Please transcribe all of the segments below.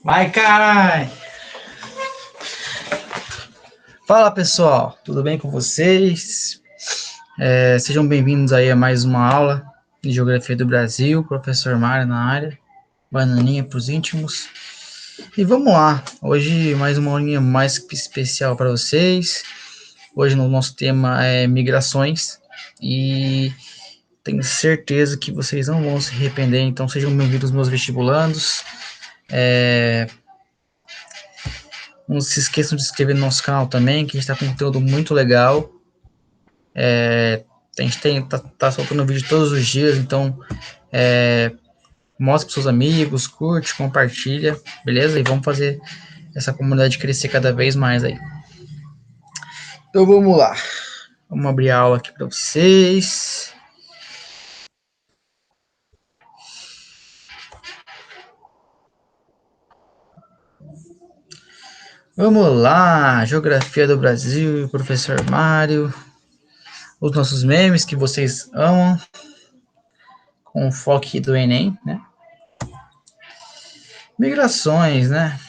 Vai, carai! Fala, pessoal, tudo bem com vocês? Sejam bem-vindos aí a mais uma aula de Geografia do Brasil, professor Mário na área, bananinha para os íntimos. E vamos lá, hoje mais uma aulinha mais especial para vocês. Hoje o nosso tema é migrações e tenho certeza que vocês não vão se arrepender, então sejam bem-vindos meus vestibulandos. Não se esqueçam de se inscrever no nosso canal também, que a gente está com conteúdo muito legal. A gente tá soltando vídeo todos os dias, então mostre para seus amigos, curte, compartilha, beleza? E vamos fazer essa comunidade crescer cada vez mais aí. Então vamos lá. Vamos abrir a aula aqui para vocês. Vamos lá, Geografia do Brasil, professor Mário, os nossos memes que vocês amam, com o foco do Enem, né? Migrações, né?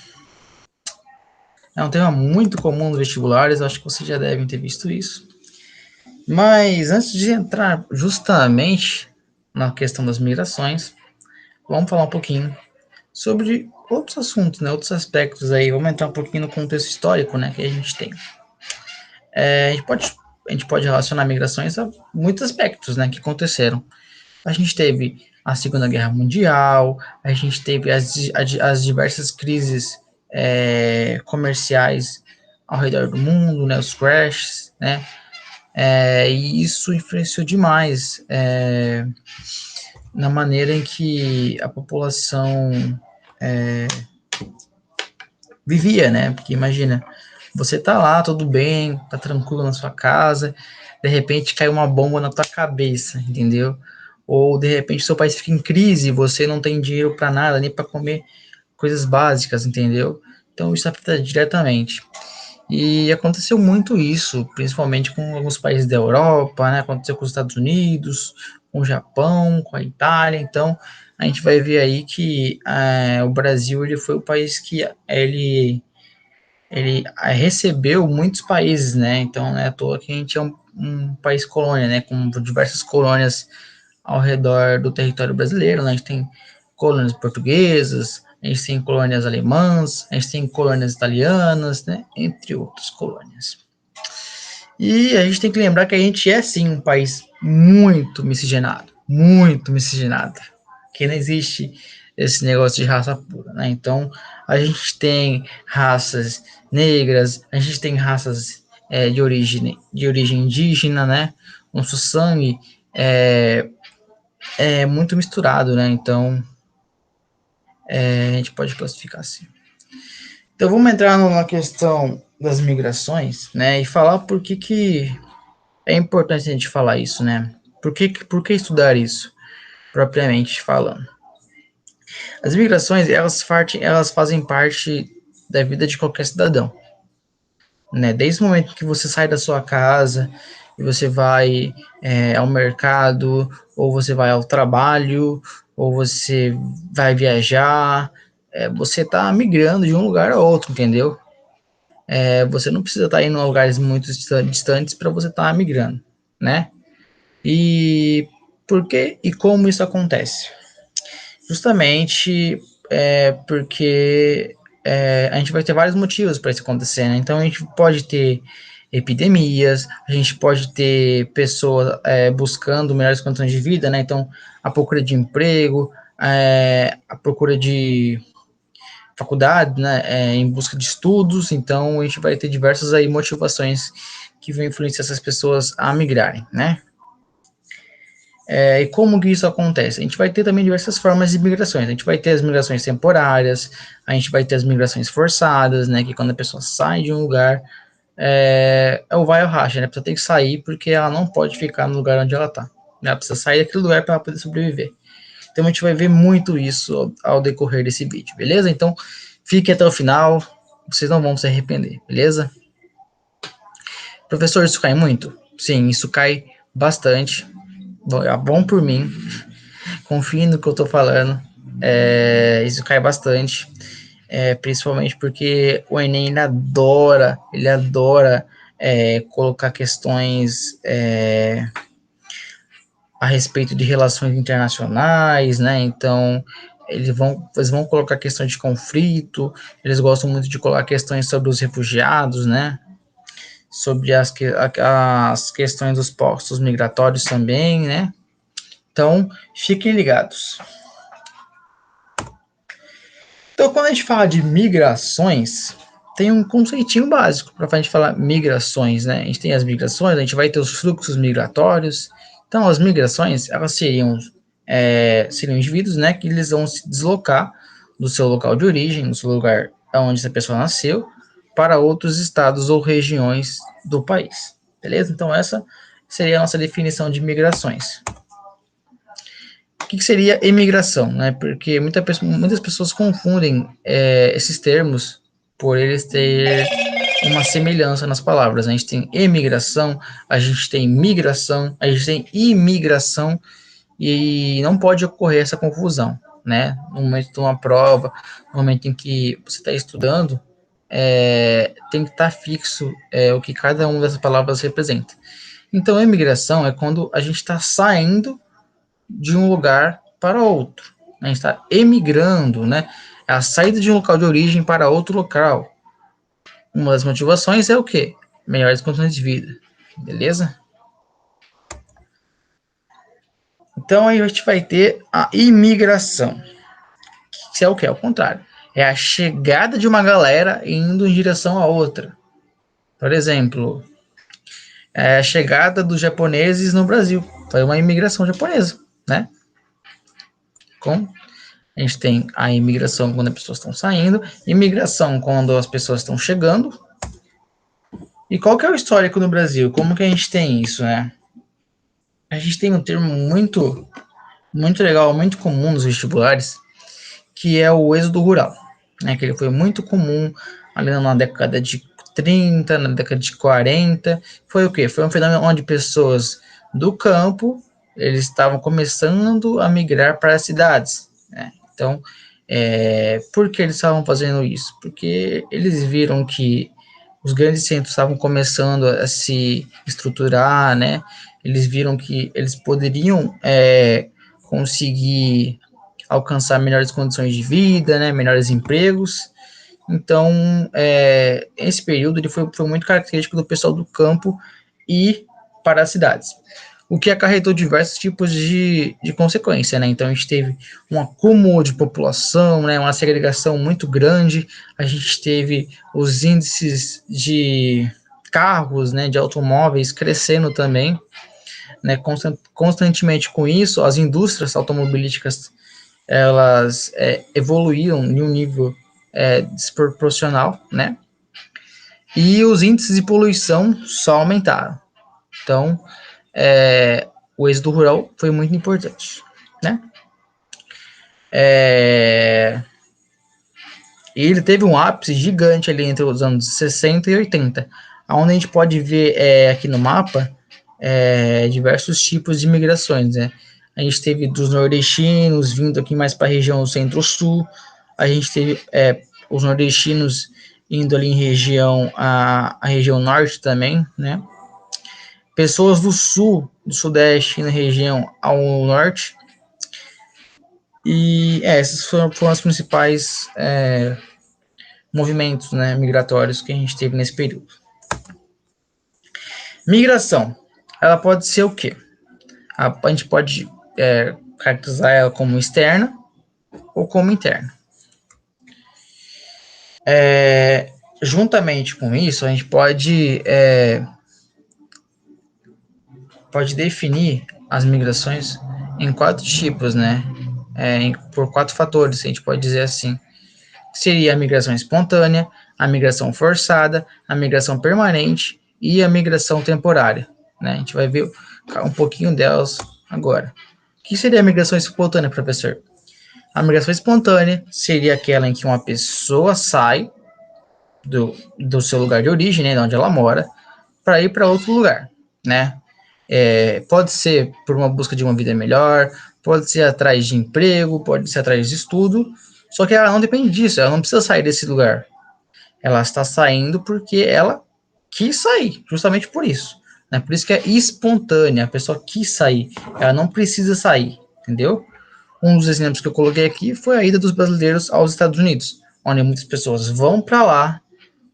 É um tema muito comum nos vestibulares, acho que vocês já devem ter visto isso. Mas antes de entrar justamente na questão das migrações, vamos falar um pouquinho sobre outros assuntos, né, outros aspectos aí. Vamos entrar um pouquinho no contexto histórico, né, que a gente tem. A gente pode relacionar migrações a muitos aspectos, né, que aconteceram. A gente teve a Segunda Guerra Mundial, a gente teve as diversas crises comerciais ao redor do mundo, né, os crashes, né, e isso influenciou demais na maneira em que a população vivia, né? Porque imagina, você tá lá, tudo bem, tá tranquilo na sua casa, de repente cai uma bomba na tua cabeça, entendeu? Ou de repente seu país fica em crise, você não tem dinheiro para nada, nem para comer coisas básicas, entendeu? Então isso afeta diretamente. E aconteceu muito isso, principalmente com alguns países da Europa, né? Aconteceu com os Estados Unidos, com o Japão, com a Itália. Então, a gente vai ver aí que o Brasil ele foi o país que ele recebeu muitos países, né? Então, não é à toa que a gente é um país colônia, né? Com diversas colônias ao redor do território brasileiro, né? A gente tem colônias portuguesas, a gente tem colônias alemãs, a gente tem colônias italianas, né? Entre outras colônias. E a gente tem que lembrar que a gente é sim um país muito miscigenado, que não existe esse negócio de raça pura, né? Então a gente tem raças negras, a gente tem raças de origem indígena, né? Nosso sangue é muito misturado, né? Então a gente pode classificar assim. Então vamos entrar na questão das migrações, né? E falar por que é importante a gente falar isso, né? Por que estudar isso, propriamente falando? As migrações, elas fazem parte da vida de qualquer cidadão, né? Desde o momento que você sai da sua casa e você vai ao mercado, ou você vai ao trabalho, ou você vai viajar, você está migrando de um lugar a outro, entendeu? Você não precisa estar indo a lugares muito distantes para você estar migrando, né? E por que e como isso acontece? Justamente porque a gente vai ter vários motivos para isso acontecer, né? Então a gente pode ter epidemias, a gente pode ter pessoas buscando melhores condições de vida, né? Então a procura de emprego, a procura de faculdade, né? Em busca de estudos, então a gente vai ter diversas aí motivações que vão influenciar essas pessoas a migrarem, né? E como que isso acontece? A gente vai ter também diversas formas de migrações. A gente vai ter as migrações temporárias, a gente vai ter as migrações forçadas, né? Que quando a pessoa sai de um lugar, é o vai ou racha, né? A pessoa tem que sair porque ela não pode ficar no lugar onde ela está. Ela precisa sair daquele lugar para poder sobreviver. Então a gente vai ver muito isso ao decorrer desse vídeo, beleza? Então fique até o final, vocês não vão se arrepender, beleza? Professor, isso cai muito? Sim, isso cai bastante. Bom por mim. Confie no que eu tô falando. Isso cai bastante, principalmente porque o Enem ele adora colocar questões a respeito de relações internacionais, né? Então, eles vão colocar questão de conflito, eles gostam muito de colocar questões sobre os refugiados, né? Sobre as questões dos postos migratórios também, né? Então, fiquem ligados. Então, quando a gente fala de migrações, tem um conceitinho básico para a gente falar migrações, né? A gente tem as migrações, a gente vai ter os fluxos migratórios. Então, as migrações, elas seriam indivíduos, né, que eles vão se deslocar do seu local de origem, do seu lugar onde essa pessoa nasceu, para outros estados ou regiões do país. Beleza? Então, essa seria a nossa definição de migrações. O que seria imigração, né? Porque muitas pessoas confundem esses termos por eles ter uma semelhança nas palavras. A gente tem emigração, a gente tem migração, a gente tem imigração e não pode ocorrer essa confusão, né? No momento de uma prova, no momento em que você está estudando, tem que estar fixo o que cada uma dessas palavras representa. Então, a imigração é quando a gente está saindo de um lugar para outro. A gente está emigrando, né? É a saída de um local de origem para outro local. Uma das motivações é o quê? Melhores condições de vida. Beleza? Então aí a gente vai ter a imigração. Que é o quê? É o contrário. É a chegada de uma galera indo em direção a outra. Por exemplo, é a chegada dos japoneses no Brasil. Foi uma imigração japonesa, né? Com A gente tem a imigração quando as pessoas estão saindo, imigração quando as pessoas estão chegando. E qual que é o histórico no Brasil? Como que a gente tem isso, né? A gente tem um termo muito legal, muito comum nos vestibulares, que é o êxodo rural, né? Que ele foi muito comum ali na década de 30, na década de 40. Foi o quê? Foi um fenômeno onde pessoas do campo, eles estavam começando a migrar para as cidades, né? Então, por que eles estavam fazendo isso? Porque eles viram que os grandes centros estavam começando a se estruturar, né? Eles viram que eles poderiam conseguir alcançar melhores condições de vida, né? Melhores empregos. Então, esse período ele foi muito característico do pessoal do campo e para as cidades, o que acarretou diversos tipos de consequência, né? Então a gente teve um acúmulo de população, né? Uma segregação muito grande, a gente teve os índices de carros, né? De automóveis crescendo também, né? Constantemente com isso, as indústrias automobilísticas elas evoluíram em um nível desproporcional, né? E os índices de poluição só aumentaram. Então, o êxodo rural foi muito importante, né? E ele teve um ápice gigante ali entre os anos 60 e 80, onde a gente pode ver aqui no mapa diversos tipos de migrações, né? A gente teve dos nordestinos vindo aqui mais para a região centro-sul, a gente teve os nordestinos indo ali em a região norte também, né? Pessoas do sul, do sudeste, na região ao norte. E esses foram os principais movimentos, né, migratórios que a gente teve nesse período. Migração, ela pode ser o quê? A gente pode caracterizar ela como externa ou como interna. Juntamente com isso, a gente pode definir as migrações em 4 tipos, né? Por 4 fatores, a gente pode dizer assim. Seria a migração espontânea, a migração forçada, a migração permanente e a migração temporária, né? A gente vai ver um pouquinho delas agora. O que seria a migração espontânea, professor? A migração espontânea seria aquela em que uma pessoa sai do seu lugar de origem, né, de onde ela mora, para ir para outro lugar, né? Pode ser por uma busca de uma vida melhor, pode ser atrás de emprego, pode ser atrás de estudo, só que ela não depende disso, ela não precisa sair desse lugar. Ela está saindo porque ela quis sair, justamente por isso. Né? Por isso que é espontânea, a pessoa quis sair, ela não precisa sair, entendeu? Um dos exemplos que eu coloquei aqui foi a ida dos brasileiros aos Estados Unidos, onde muitas pessoas vão para lá,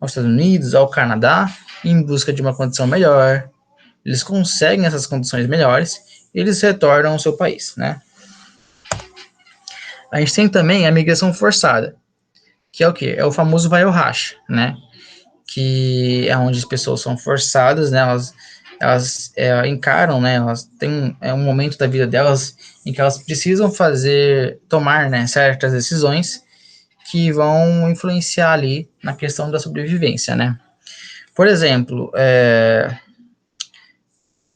aos Estados Unidos, ao Canadá, em busca de uma condição melhor. Eles conseguem essas condições melhores e eles retornam ao seu país, né? A gente tem também a migração forçada, que é o quê? É o famoso vai ou racha, né? Que é onde as pessoas são forçadas, né? Elas encaram, né? Elas têm um momento da vida delas em que elas precisam tomar, né, certas decisões que vão influenciar ali na questão da sobrevivência, né? Por exemplo,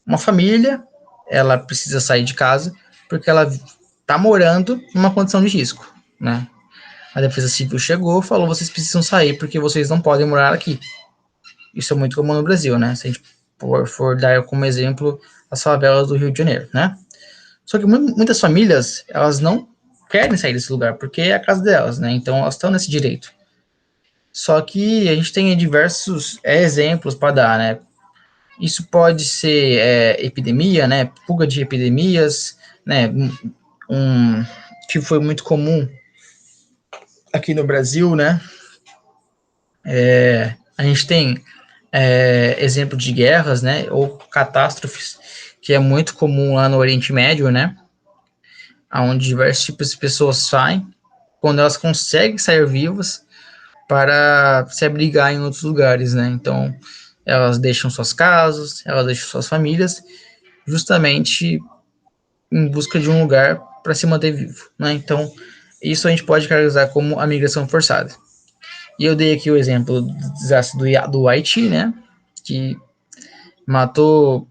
uma família, ela precisa sair de casa porque ela está morando numa condição de risco, né? A Defesa Civil chegou e falou: vocês precisam sair porque vocês não podem morar aqui. Isso é muito comum no Brasil, né? Se a gente for dar como exemplo as favelas do Rio de Janeiro, né? Só que muitas famílias, elas não querem sair desse lugar porque é a casa delas, né? Então elas estão nesse direito. Só que a gente tem diversos exemplos para dar, né? Isso pode ser epidemia, né? Fuga de epidemias, né? Que foi muito comum aqui no Brasil, né? A gente tem exemplo de guerras, né? Ou catástrofes, que é muito comum lá no Oriente Médio, né? Onde diversos tipos de pessoas saem, quando elas conseguem sair vivas, para se abrigar em outros lugares, né? Então, elas deixam suas casas, elas deixam suas famílias, justamente em busca de um lugar para se manter vivo, né? Então, isso a gente pode caracterizar como a migração forçada. E eu dei aqui o exemplo do desastre do Haiti, né? Que matou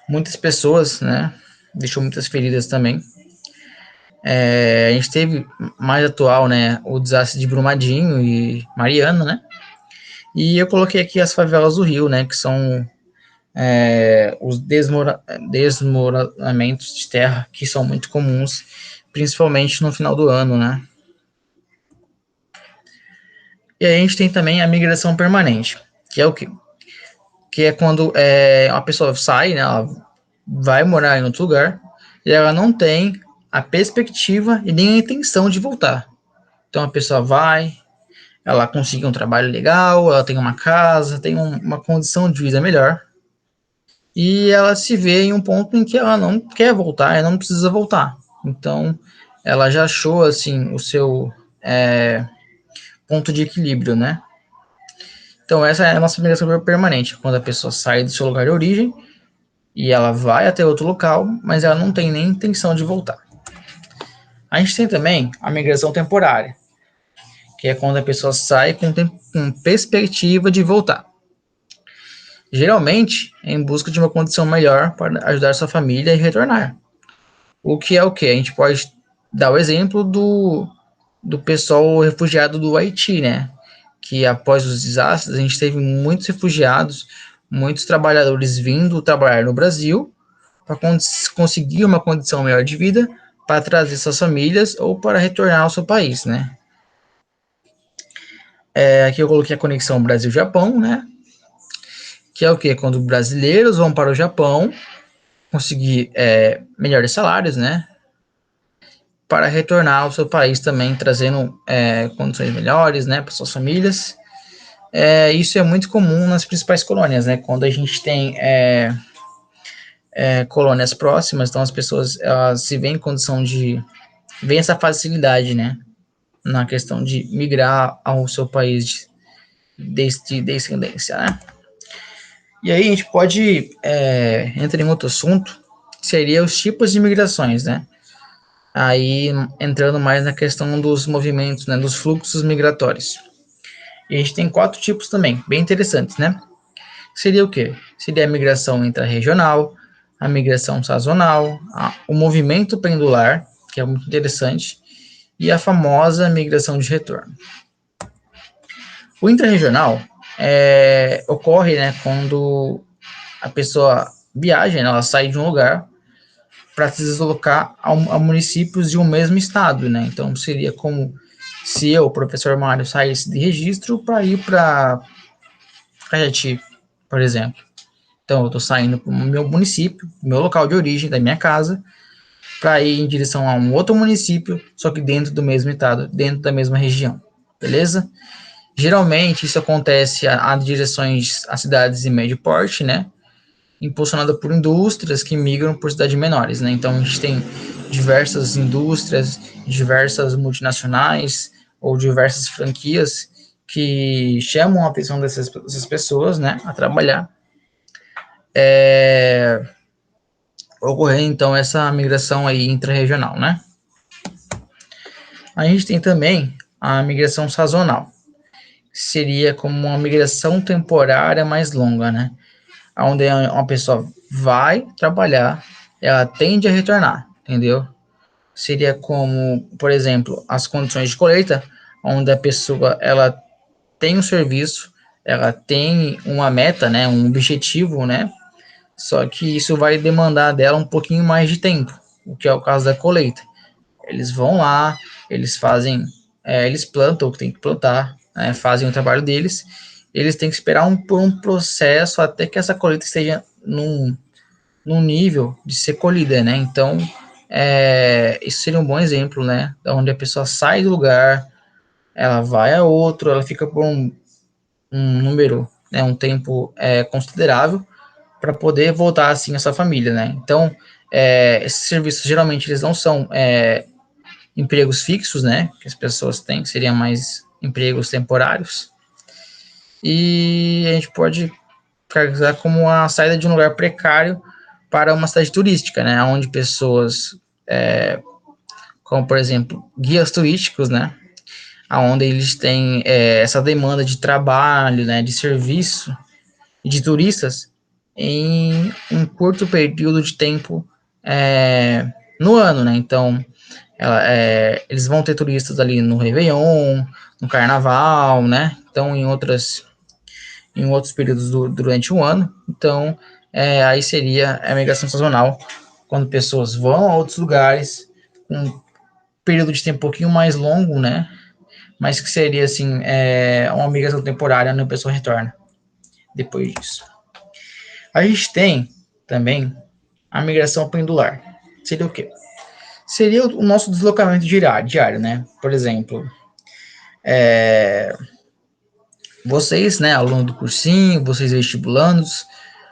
muitas pessoas, né? Deixou muitas feridas também. A gente teve mais atual, né? O desastre de Brumadinho e Mariana, né? E eu coloquei aqui as favelas do Rio, né? Que são os desmoronamentos de terra que são muito comuns, principalmente no final do ano, né? E aí a gente tem também a migração permanente, que é o quê? Que é quando uma pessoa sai, né? Ela vai morar em outro lugar e ela não tem a perspectiva e nem a intenção de voltar. Então a pessoa vai, ela consegue um trabalho legal, ela tem uma casa, tem uma condição de vida melhor, e ela se vê em um ponto em que ela não quer voltar, ela não precisa voltar. Então, ela já achou, assim, o seu ponto de equilíbrio, né? Então, essa é a nossa migração permanente, quando a pessoa sai do seu lugar de origem e ela vai até outro local, mas ela não tem nem intenção de voltar. A gente tem também a migração temporária, que é quando a pessoa sai com perspectiva de voltar. Geralmente, em busca de uma condição melhor para ajudar sua família e retornar. O que é o que? A gente pode dar o exemplo do pessoal refugiado do Haiti, né? Que após os desastres, a gente teve muitos refugiados, muitos trabalhadores vindo trabalhar no Brasil para conseguir uma condição melhor de vida, para trazer suas famílias ou para retornar ao seu país, né? Aqui eu coloquei a conexão Brasil-Japão, né? Que é o que? Quando brasileiros vão para o Japão conseguir melhores salários, né? Para retornar ao seu país também, trazendo condições melhores, né, para suas famílias. Isso é muito comum nas principais colônias, né? Quando a gente tem colônias próximas, então as pessoas elas se veem em condição de vem essa facilidade, né, na questão de migrar ao seu país de descendência, né? E aí a gente pode entrar em outro assunto, que seria os tipos de migrações, né? Aí entrando mais na questão dos movimentos, né, dos fluxos migratórios. E a gente tem 4 tipos também, bem interessantes, né? Seria o quê? Seria a migração intrarregional, a migração sazonal, o movimento pendular, que é muito interessante, e a famosa migração de retorno. O intrarregional ocorre, né, quando a pessoa viaja, né, ela sai de um lugar para se deslocar a municípios de um mesmo estado, né? Então seria como se eu, professor Mário, saísse de Registro para ir para Cajati, por exemplo. Então eu estou saindo para o meu município, meu local de origem, da minha casa, para ir em direção a um outro município, só que dentro do mesmo estado, dentro da mesma região, beleza? Geralmente isso acontece a direções a cidades de médio porte, né? Impulsionada por indústrias que migram por cidades menores, né? Então a gente tem diversas indústrias, diversas multinacionais ou diversas franquias que chamam a atenção dessas pessoas, né, a trabalhar. Ocorrer então essa migração aí intra-regional, né? A gente tem também a migração sazonal, seria como uma migração temporária mais longa, né? Onde uma pessoa vai trabalhar, ela tende a retornar, entendeu? Seria como, por exemplo, as condições de colheita, onde a pessoa ela tem um serviço, ela tem uma meta, né, um objetivo, né? Só que isso vai demandar dela um pouquinho mais de tempo, o que é o caso da colheita. Eles vão lá, eles fazem, eles plantam o que tem que plantar, né, fazem o trabalho deles. Eles têm que esperar por um processo até que essa colheita esteja num nível de ser colhida, né? Então, isso seria um bom exemplo, né? Onde a pessoa sai do lugar, ela vai a outro, ela fica por um número, né, um tempo considerável para poder voltar assim a sua família, né? Então, esses serviços geralmente eles não são empregos fixos, né? Que as pessoas têm, que seriam mais empregos temporários. E a gente pode caracterizar como a saída de um lugar precário para uma cidade turística, né? Onde pessoas, como por exemplo, guias turísticos, né? Onde eles têm essa demanda de trabalho, né? De serviço e de turistas em um curto período de tempo no ano, né? Então, eles vão ter turistas ali no Réveillon, no Carnaval, né? Então, em outros períodos durante o ano. Então, aí seria a migração sazonal, quando pessoas vão a outros lugares, um período de tempo um pouquinho mais longo, né? Mas que seria, assim, uma migração temporária, onde a pessoa retorna depois disso. A gente tem também a migração pendular. Seria o quê? Seria o nosso deslocamento diário, né? Por exemplo, vocês, né, aluno do cursinho, vocês vestibulandos,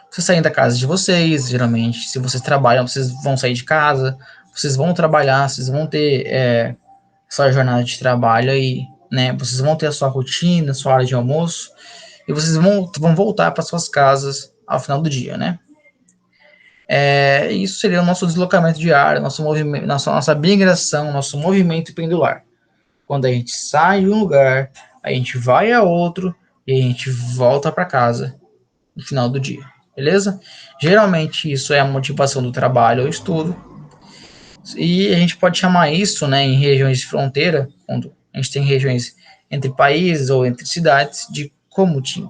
vocês saem da casa de vocês, geralmente. Se vocês trabalham, vocês vão sair de casa, vocês vão trabalhar, vocês vão ter sua jornada de trabalho aí, né? Vocês vão ter a sua rotina, sua hora de almoço, e vocês vão voltar para suas casas ao final do dia, né? Isso seria o nosso deslocamento diário, nosso movimento, nossa migração, nosso movimento pendular. Quando a gente sai de um lugar, a gente vai a outro e a gente volta para casa no final do dia, beleza? Geralmente isso é a motivação do trabalho ou estudo, e a gente pode chamar isso, né, em regiões de fronteira, quando a gente tem regiões entre países ou entre cidades, de comutim.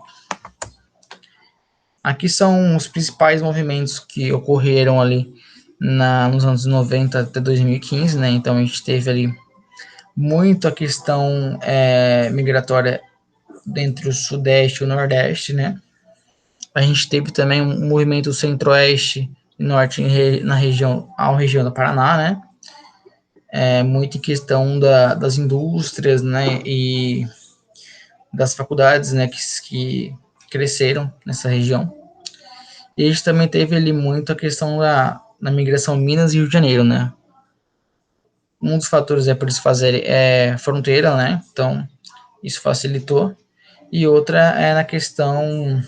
Aqui são os principais movimentos que ocorreram ali nos anos 90 até 2015, né? Então a gente teve ali muito a questão migratória entre o Sudeste e o Nordeste, né? A gente teve também um movimento Centro-Oeste e Norte na região da Paraná, né? Muito em questão das indústrias, né? E das faculdades, né? Que cresceram nessa região. E a gente também teve ali muito a questão da migração Minas e Rio de Janeiro, né? Um dos fatores por eles fazerem fronteira, né? Então, isso facilitou. E outra é na questão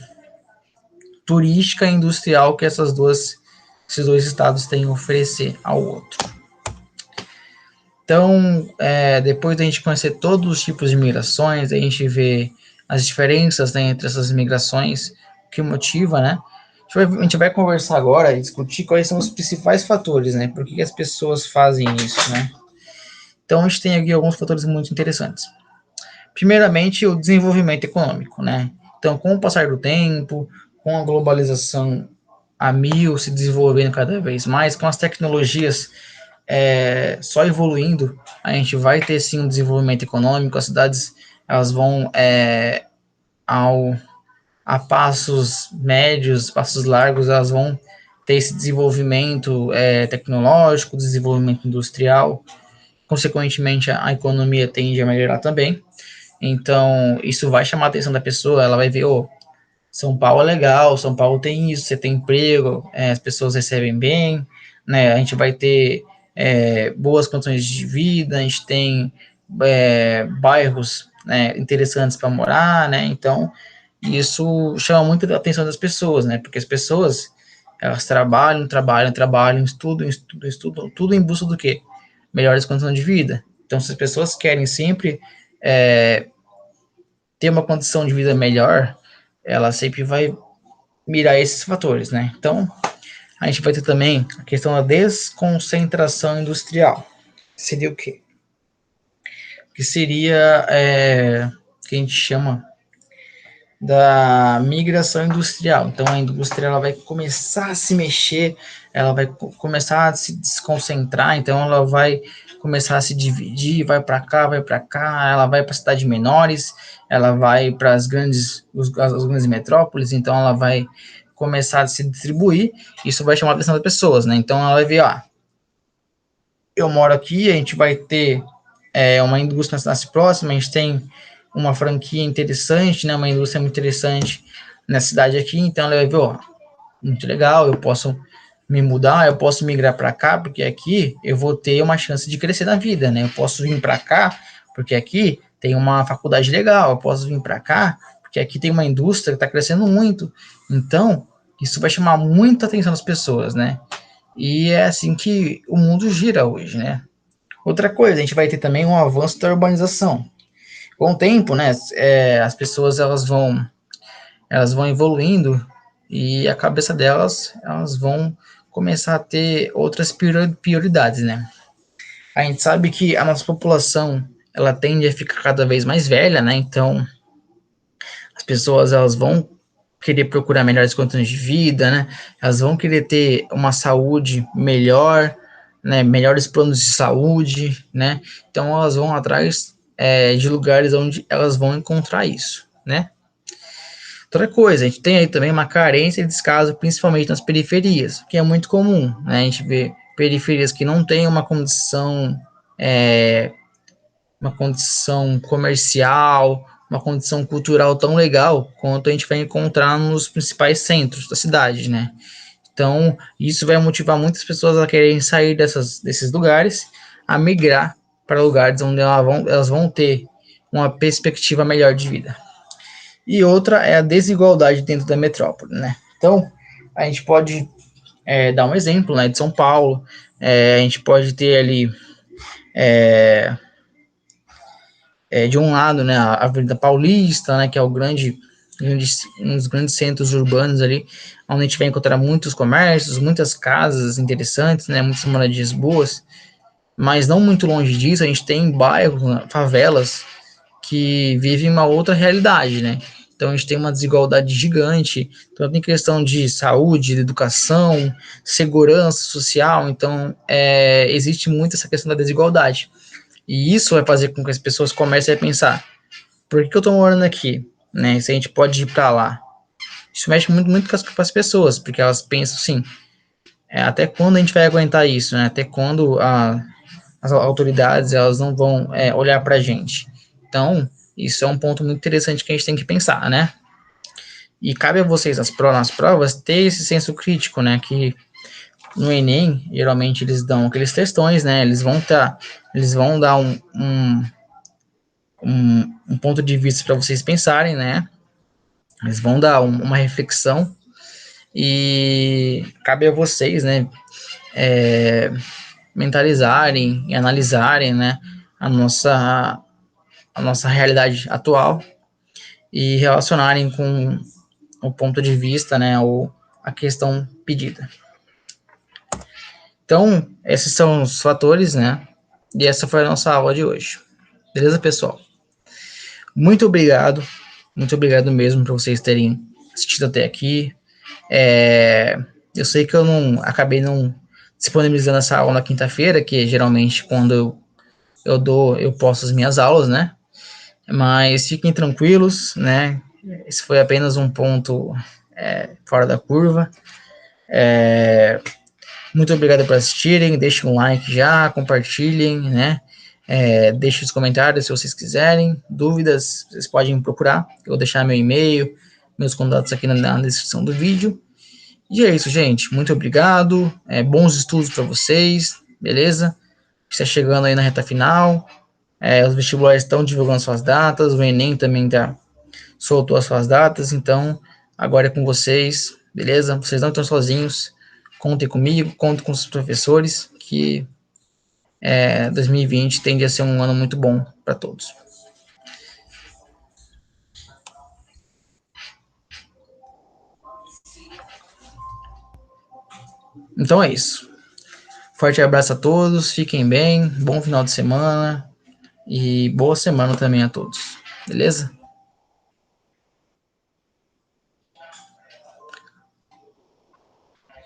turística e industrial que esses dois estados têm a oferecer ao outro. Então, depois da gente conhecer todos os tipos de migrações, a gente vê as diferenças, né, entre essas migrações, o que motiva, né? A gente vai conversar agora e discutir quais são os principais fatores, né? Por que as pessoas fazem isso, né? Então, a gente tem aqui alguns fatores muito interessantes. Primeiramente, o desenvolvimento econômico, né? Então, com o passar do tempo, com a globalização a mil, se desenvolvendo cada vez mais, com as tecnologias só evoluindo, a gente vai ter sim um desenvolvimento econômico, as cidades elas vão ao, a passos médios, passos largos, elas vão ter esse desenvolvimento tecnológico, desenvolvimento industrial, consequentemente a economia tende a melhorar também, então isso vai chamar a atenção da pessoa, ela vai ver, oh, São Paulo é legal, São Paulo tem isso, você tem emprego, as pessoas recebem bem, né? A gente vai ter boas condições de vida, a gente tem bairros, né, interessantes para morar, né? Então, isso chama muito a atenção das pessoas, né? Porque as pessoas, elas trabalham, estudam, tudo em busca do quê? Melhores condições de vida. Então, se as pessoas querem sempre ter uma condição de vida melhor, ela sempre vai mirar esses fatores, né? Então, a gente vai ter também a questão da desconcentração industrial. Seria o quê? Que seria que a gente chama da migração industrial. Então, a indústria ela vai começar a se mexer, ela vai começar a se desconcentrar, então ela vai começar a se dividir, vai para cá, ela vai para cidades menores, ela vai para as grandes metrópoles, então ela vai começar a se distribuir, isso vai chamar a atenção das pessoas, né? Então ela vai ver, eu moro aqui, a gente vai ter uma indústria na cidade próxima, a gente tem uma franquia interessante, né, uma indústria muito interessante na cidade aqui, então ela vai ver, ó, muito legal, eu posso me mudar, eu posso migrar para cá, porque aqui eu vou ter uma chance de crescer na vida, né? Eu posso vir para cá, porque aqui tem uma faculdade legal, eu posso vir para cá, porque aqui tem uma indústria que está crescendo muito. Então, isso vai chamar muita atenção das pessoas, né? E é assim que o mundo gira hoje, né? Outra coisa, a gente vai ter também um avanço da urbanização. Com o tempo, né, as pessoas elas vão evoluindo e a cabeça delas elas vão começar a ter outras prioridades, né? A gente sabe que a nossa população ela tende a ficar cada vez mais velha, né? Então as pessoas elas vão querer procurar melhores condições de vida, né? Elas vão querer ter uma saúde melhor, né? Melhores planos de saúde, né? Então elas vão atrás de lugares onde elas vão encontrar isso, né? Outra coisa, a gente tem aí também uma carência de descaso, principalmente nas periferias, que é muito comum, né? A gente vê periferias que não têm uma condição comercial, uma condição cultural tão legal quanto a gente vai encontrar nos principais centros da cidade, né? Então, isso vai motivar muitas pessoas a quererem sair desses lugares, a migrar para lugares onde elas vão ter uma perspectiva melhor de vida. E outra é a desigualdade dentro da metrópole, né? Então, a gente pode dar um exemplo, né, de São Paulo, a gente pode ter ali de um lado, né, a Avenida Paulista, né, que é um dos grandes centros urbanos ali, onde a gente vai encontrar muitos comércios, muitas casas interessantes, né, muitas moradias boas, mas não muito longe disso, a gente tem bairros, né, favelas, que vivem uma outra realidade, né? Então a gente tem uma desigualdade gigante, tanto em questão de saúde, de educação, segurança social, então existe muito essa questão da desigualdade. E isso vai fazer com que as pessoas comecem a pensar, por que eu estou morando aqui? Né? Se a gente pode ir para lá. Isso mexe muito com as pessoas, porque elas pensam assim, até quando a gente vai aguentar isso? Né? Até quando as autoridades elas não vão olhar para a gente? Então, isso é um ponto muito interessante que a gente tem que pensar, né? E cabe a vocês, nas provas, ter esse senso crítico, né? Que no Enem, geralmente eles dão aqueles textões, né? Eles vão dar um ponto de vista para vocês pensarem, né? Eles vão dar uma reflexão e cabe a vocês, né? Mentalizarem e analisarem, né? A nossa realidade atual e relacionarem com o ponto de vista, né? Ou a questão pedida. Então, esses são os fatores, né? E essa foi a nossa aula de hoje. Beleza, pessoal? Muito obrigado mesmo por vocês terem assistido até aqui. Eu sei que eu não acabei não disponibilizando essa aula na quinta-feira, que geralmente quando eu posto as minhas aulas, né? Mas fiquem tranquilos, né? Esse foi apenas um ponto fora da curva. Muito obrigado por assistirem. Deixem um like já, compartilhem, né? Deixem os comentários se vocês quiserem. Dúvidas, vocês podem me procurar. Eu vou deixar meu e-mail, meus contatos aqui na descrição do vídeo. E é isso, gente. Muito obrigado. Bons estudos para vocês, beleza? Está chegando aí na reta final. Os vestibulares estão divulgando suas datas. O Enem também soltou as suas datas. Então, agora é com vocês, beleza? Vocês não estão sozinhos. Contem comigo, contem com os professores, que 2020 tende a ser um ano muito bom para todos. Então é isso. Forte abraço a todos, fiquem bem, bom final de semana e boa semana também a todos, beleza?